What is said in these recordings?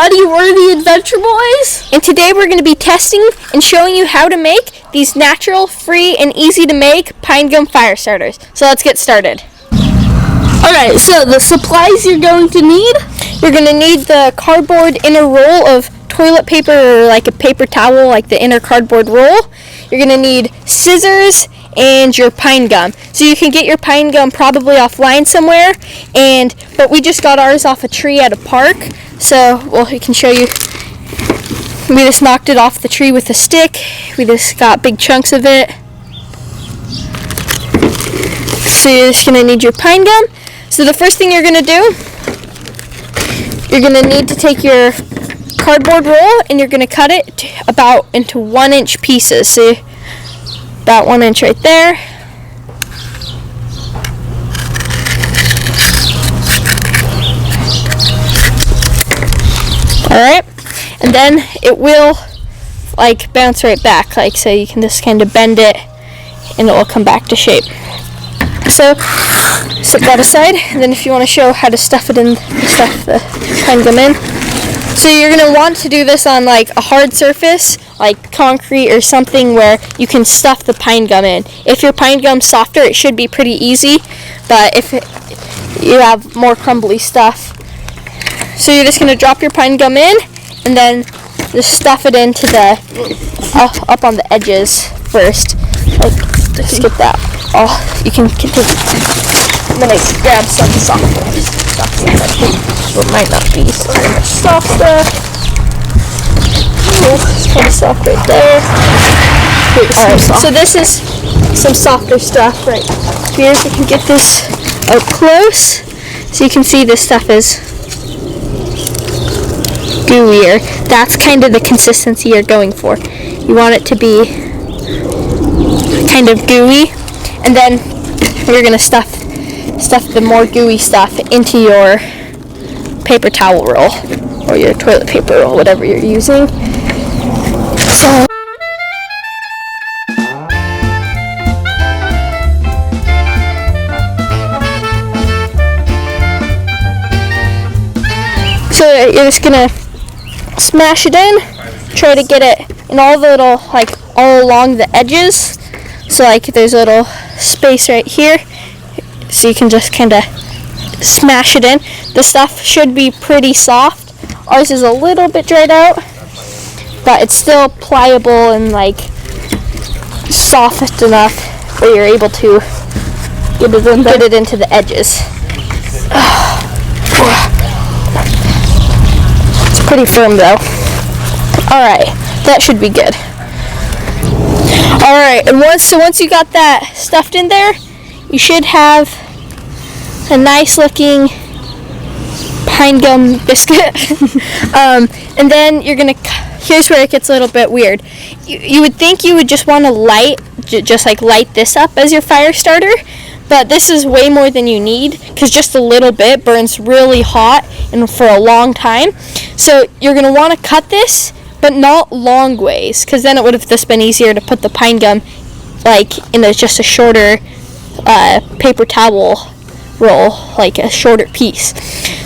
everybody, we're the Adventure Boys, and today we're going to be testing and showing you how to make these natural, free, and easy to make pine gum fire starters. So let's get started. Alright, so the supplies you're going to need? You're going to need the cardboard inner roll of toilet paper, or like a paper towel, like the inner cardboard roll. You're going to need scissors and your pine gum. So you can get your pine gum probably offline somewhere, but we just got ours off a tree at a park. So, we can show you. We just knocked it off the tree with a stick. We just got big chunks of it. So you're just going to need your pine gum. So the first thing you're going to do, you're going to need to take your cardboard roll and you're going to cut it about into 1-inch pieces. So about 1 inch right there. Alright, and then it will like bounce right back, like so you can just kind of bend it and it will come back to shape. So set that aside, and then if you want to show how to stuff it in, stuff the pine gum in. So you're going to want to do this on like a hard surface, like concrete or something where you can stuff the pine gum in. If your pine gum's softer, it should be pretty easy, but if you have more crumbly stuff. So you're just going to drop your pine gum in, and then just stuff it into the, up on the edges first. Like, just get that. Oh, you can continue. I'm going to grab some softer stuff here. It might not be so much softer. It's kind of soft right there. Alright, so this is some softer stuff right here. If you can get this up close, so you can see this stuff is gooier. That's kind of the consistency you're going for. You want it to be kind of gooey, and then you're going to stuff the more gooey stuff into your paper towel roll or your toilet paper roll, whatever you're using. So you're just gonna smash it in, try to get it in all the little, like all along the edges. So like there's a little space right here, so you can just kind of smash it in. The stuff should be pretty soft. Ours is a little bit dried out, but it's still pliable and like soft enough where you're able to get it into the edges. It's pretty firm though. Alright, that should be good. Alright, and once you got that stuffed in there, you should have a nice looking pine gum biscuit. And then you're gonna, here's where it gets a little bit weird. You would think you would just want to light this up as your fire starter, but this is way more than you need, because just a little bit burns really hot and for a long time. So you're gonna want to cut this, but not long ways, because then it would have just been easier to put the pine gum like in just a shorter paper towel roll, like a shorter piece.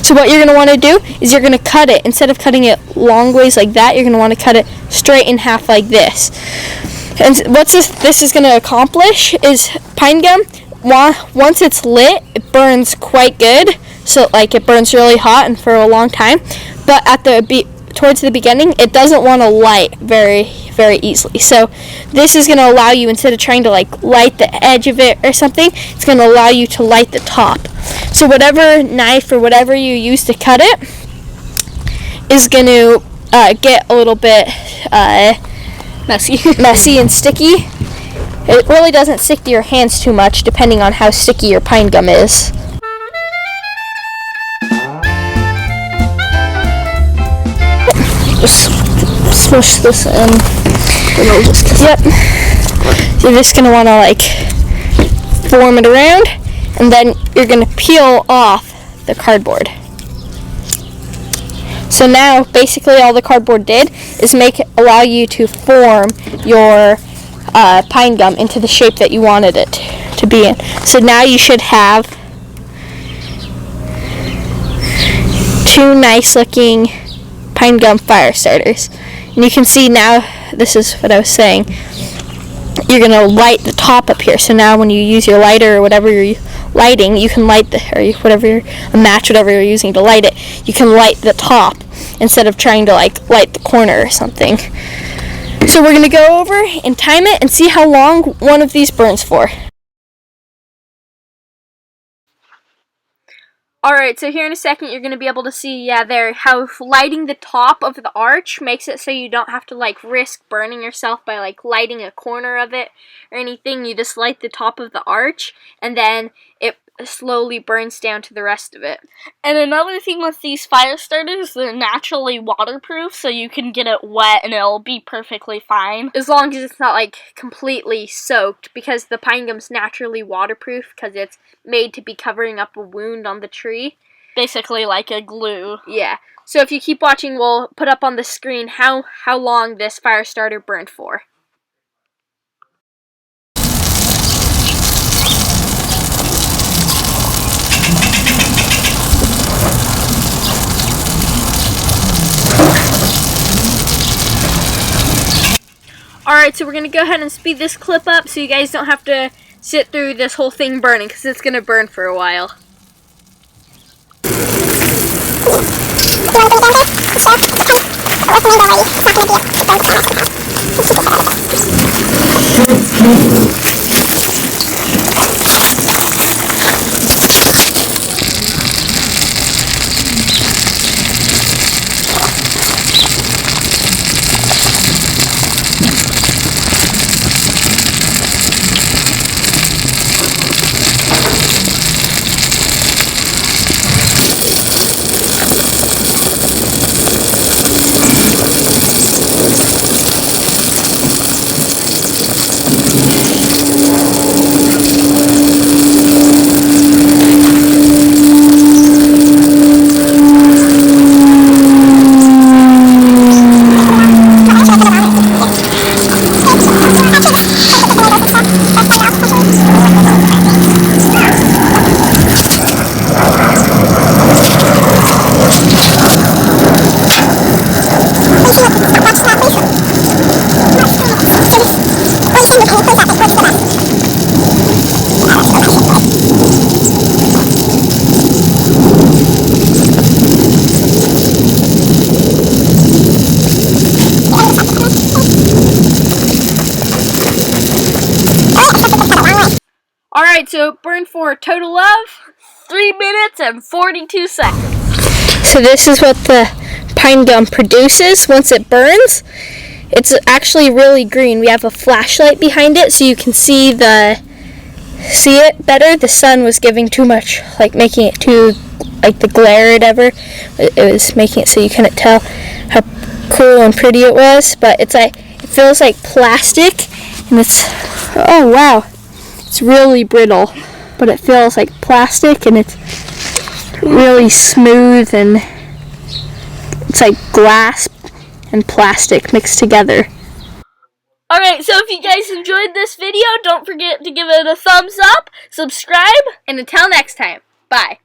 So what you're going to want to do is you're going to cut it, instead of cutting it long ways like that, you're going to want to cut it straight in half like this. And what this is going to accomplish is pine gum, once it's lit, it burns quite good. So like it burns really hot and for a long time, but towards the beginning, it doesn't want to light very, very easily. So this is going to allow you, instead of trying to like light the edge of it or something, it's going to allow you to light the top. So whatever knife or whatever you use to cut it is going to get a little bit messy and sticky. It really doesn't stick to your hands too much, depending on how sticky your pine gum is. Just smush this in. Yep. You're just going to want to like form it around, and then you're going to peel off the cardboard. So now basically all the cardboard did is allow you to form your pine gum into the shape that you wanted it to be in. So now you should have two nice looking pine gum fire starters. And you can see now, this is what I was saying, you're going to light the top up here. So now when you use your lighter or whatever you're lighting, you can light a match, whatever you're using to light it, you can light the top instead of trying to light the corner or something. So we're going to go over and time it and see how long one of these burns for. Alright, so here in a second you're going to be able to see, how lighting the top of the arch makes it so you don't have to risk burning yourself by lighting a corner of it or anything. You just light the top of the arch and then it slowly burns down to the rest of it. And another thing with these fire starters, they're naturally waterproof, so you can get it wet and it'll be perfectly fine. As long as it's not completely soaked, because the pine gum's naturally waterproof because it's made to be covering up a wound on the tree. Basically like a glue. Yeah. So if you keep watching, we'll put up on the screen how long this fire starter burned for. Alright, so we're going to go ahead and speed this clip up so you guys don't have to sit through this whole thing burning, because it's going to burn for a while. Alright, so it burned for a total of 3 minutes and 42 seconds. So this is what the pine gum produces once it burns. It's actually really green. We have a flashlight behind it so you can see it better. The sun was giving too much, making it too the glare or whatever. It was making it so you couldn't tell how cool and pretty it was. But it feels like plastic, and oh wow, it's really brittle, but it feels like plastic, and it's really smooth, and it's like glass and plastic mixed together. Alright, so if you guys enjoyed this video, don't forget to give it a thumbs up, subscribe, And until next time, bye.